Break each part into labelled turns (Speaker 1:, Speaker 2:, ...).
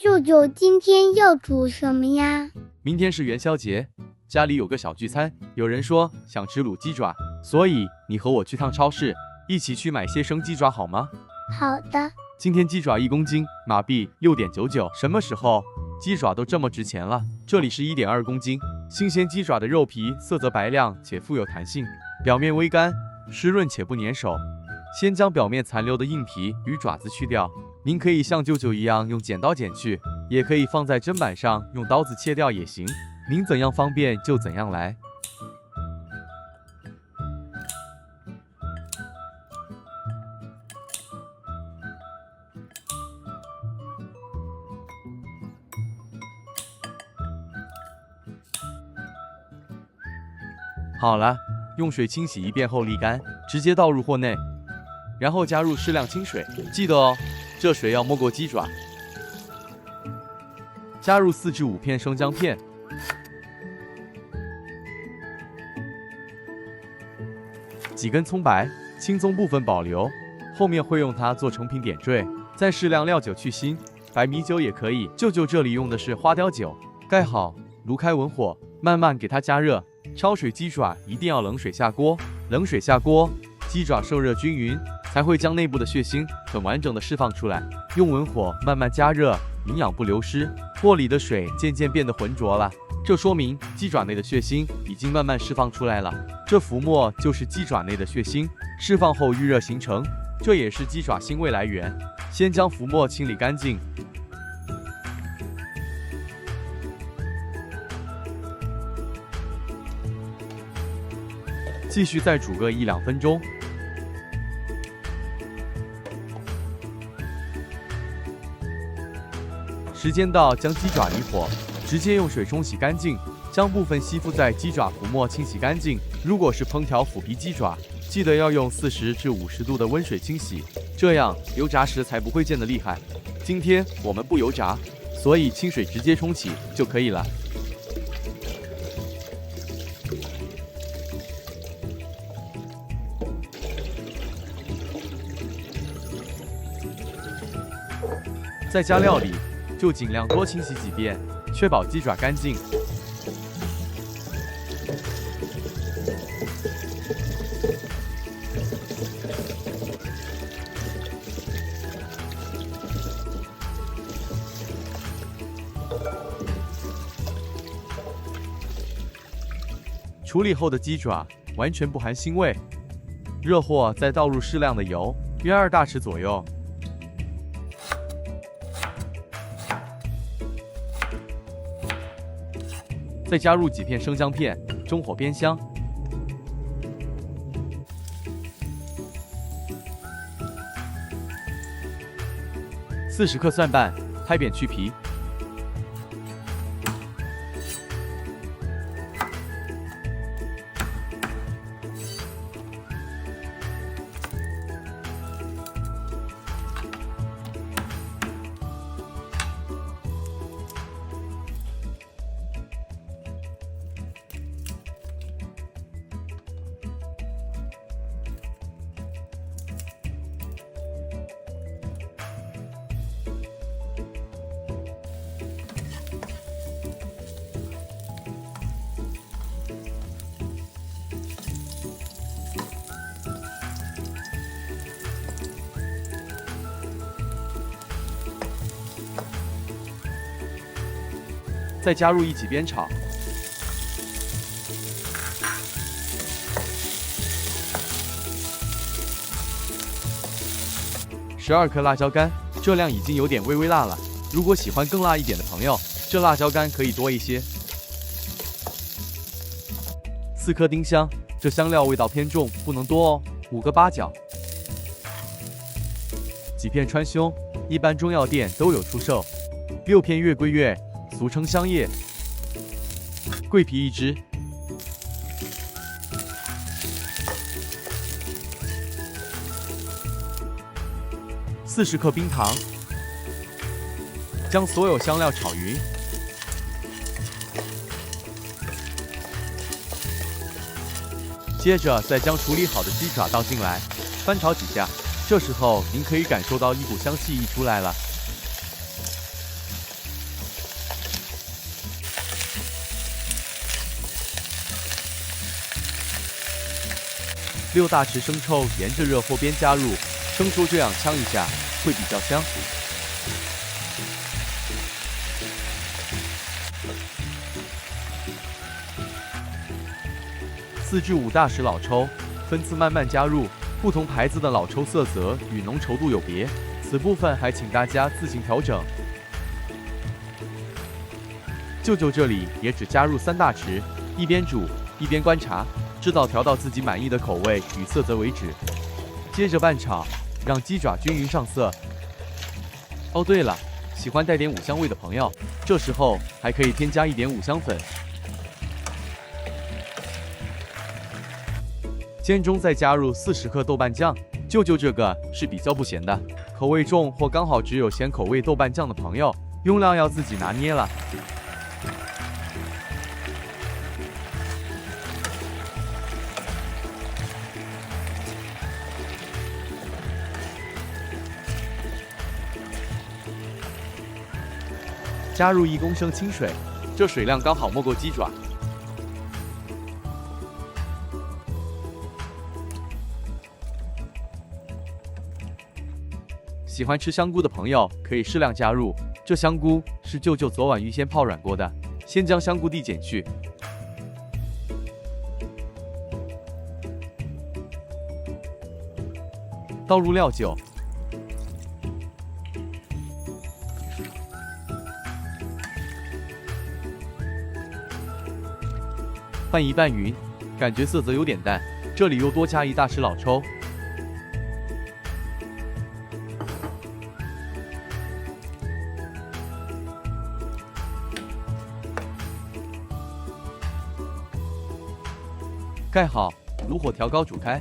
Speaker 1: 舅舅今天要煮什么呀？
Speaker 2: 明天是元宵节，家里有个小聚餐，有人说想吃卤鸡爪，所以你和我去趟超市，一起去买些生鸡爪好吗？
Speaker 1: 好的。
Speaker 2: 今天鸡爪1公斤，马币6.99。什么时候鸡爪都这么值钱了？这里是1.2公斤，新鲜鸡爪的肉皮色泽白亮且富有弹性，表面微干，湿润且不粘手。先将表面残留的硬皮与爪子去掉，您可以像舅舅一样用剪刀剪去，也可以放在砧板上用刀子切掉也行，您怎样方便就怎样来。好了，用水清洗一遍后沥干，直接倒入锅内，然后加入适量清水，记得哦，这水要没过鸡爪。加入4至5片生姜片，几根葱白，青葱部分保留，后面会用它做成品点缀。再适量料酒去腥，白米酒也可以。舅舅这里用的是花雕酒，盖好，炉开文火，慢慢给它加热。焯水鸡爪一定要冷水下锅，冷水下锅，鸡爪受热均匀，才会将内部的血腥很完整的释放出来。用文火慢慢加热，营养不流失，锅里的水渐渐变得浑浊了，这说明鸡爪内的血腥已经慢慢释放出来了。这浮沫就是鸡爪内的血腥，释放后预热形成，这也是鸡爪腥味来源。先将浮沫清理干净。继续再煮个1-2分钟。时间到，将鸡爪离火，直接用水冲洗干净，将部分吸附在鸡爪浮沫清洗干净。如果是烹调腐皮鸡爪，记得要用40至50度的温水清洗，这样油炸时才不会溅得厉害。今天我们不油炸，所以清水直接冲洗就可以了。在加料里，就尽量多清洗几遍，确保鸡爪干净。处理后的鸡爪完全不含腥味。热货再倒入适量的油，约2大匙左右。再加入几片生姜片，中火煸香。40克蒜瓣，拍扁去皮。再加入一起煸炒。12克辣椒干，这量已经有点微微辣了。如果喜欢更辣一点的朋友，这辣椒干可以多一些。4颗丁香，这香料味道偏重，不能多哦。5个八角，几片川芎，一般中药店都有出售。6片月桂叶，俗称香叶。桂皮1支。40克冰糖，将所有香料炒匀。接着再将处理好的鸡爪倒进来，翻炒几下。这时候您可以感受到一股香气溢出来了。6大匙生抽沿着热锅边加入，生抽这样呛一下会比较香。4至5大匙老抽，分次慢慢加入。不同牌子的老抽色泽与浓稠度有别，此部分还请大家自行调整。舅舅这里也只加入3大匙，一边煮一边观察，直到调到自己满意的口味与色泽为止。接着拌炒，让鸡爪均匀上色。哦，对了，喜欢带点五香味的朋友，这时候还可以添加一点五香粉。煎中再加入40克豆瓣酱，舅舅这个是比较不咸的，口味重或刚好只有咸口味豆瓣酱的朋友，用量要自己拿捏了。加入1公升清水，这水量刚好没过鸡爪。喜欢吃香菇的朋友可以适量加入，这香菇是舅舅昨晚预先泡软过的，先将香菇蒂剪去。倒入料酒，拌一拌匀，感觉色泽有点淡，这里又多加1大匙老抽。盖好，炉火调高煮开。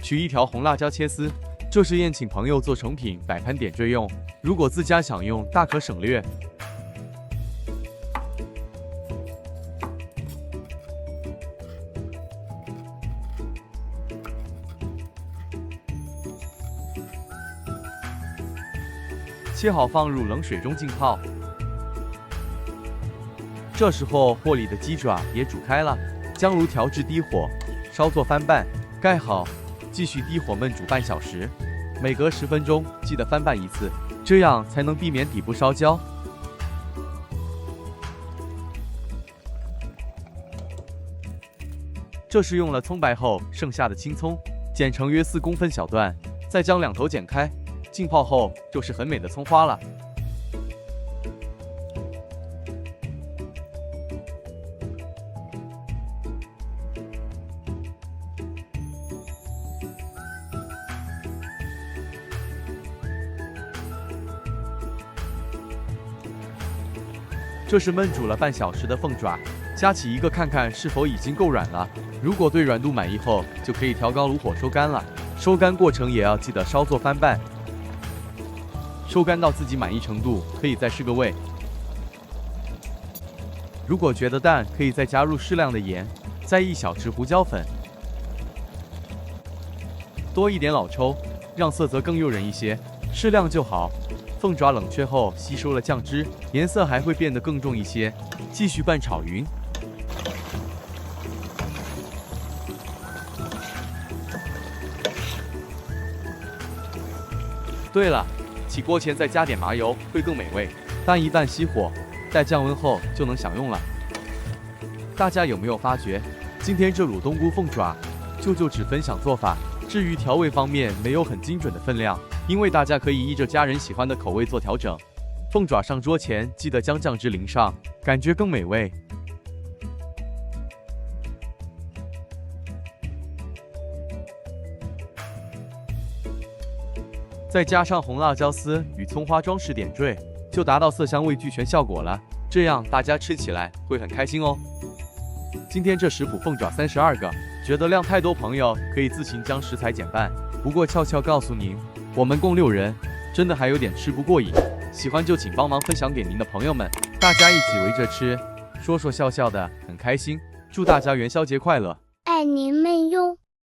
Speaker 2: 取1条红辣椒切丝，这是宴请朋友做成品摆盘点缀用，如果自家想用，大可省略。切好放入冷水中浸泡。这时候锅里的鸡爪也煮开了，将炉调至低火，稍作翻拌，盖好，继续低火焖煮半小时，每隔10分钟记得翻拌一次，这样才能避免底部烧焦。这是用了葱白后剩下的青葱，剪成约4公分小段，再将2头剪开，浸泡后就是很美的葱花了。这是焖煮了半小时的凤爪，夹起一个看看是否已经够软了。如果对软度满意后，就可以调高炉火收干了。收干过程也要记得稍作翻拌。收干到自己满意程度，可以再试个味。如果觉得淡，可以再加入适量的盐，再1小匙胡椒粉，多一点老抽，让色泽更诱人一些，适量就好。凤爪冷却后吸收了酱汁，颜色还会变得更重一些。继续拌炒匀。对了，起锅前再加点麻油会更美味。拌一拌熄火，待降温后就能享用了。大家有没有发觉，今天这卤冬菇凤爪，舅舅只分享做法，至于调味方面没有很精准的分量。因为大家可以依着家人喜欢的口味做调整。凤爪上桌前记得将酱汁淋上，感觉更美味。再加上红辣椒丝与葱花装饰点缀，就达到色香味俱全效果了。这样大家吃起来会很开心哦。今天这食谱凤爪32个，觉得量太多朋友可以自行将食材减半。不过悄悄告诉您，我们共6人，真的还有点吃不过瘾。喜欢就请帮忙分享给您的朋友们，大家一起围着吃，说说笑笑的，很开心。祝大家元宵节快乐！
Speaker 1: 爱您们哟。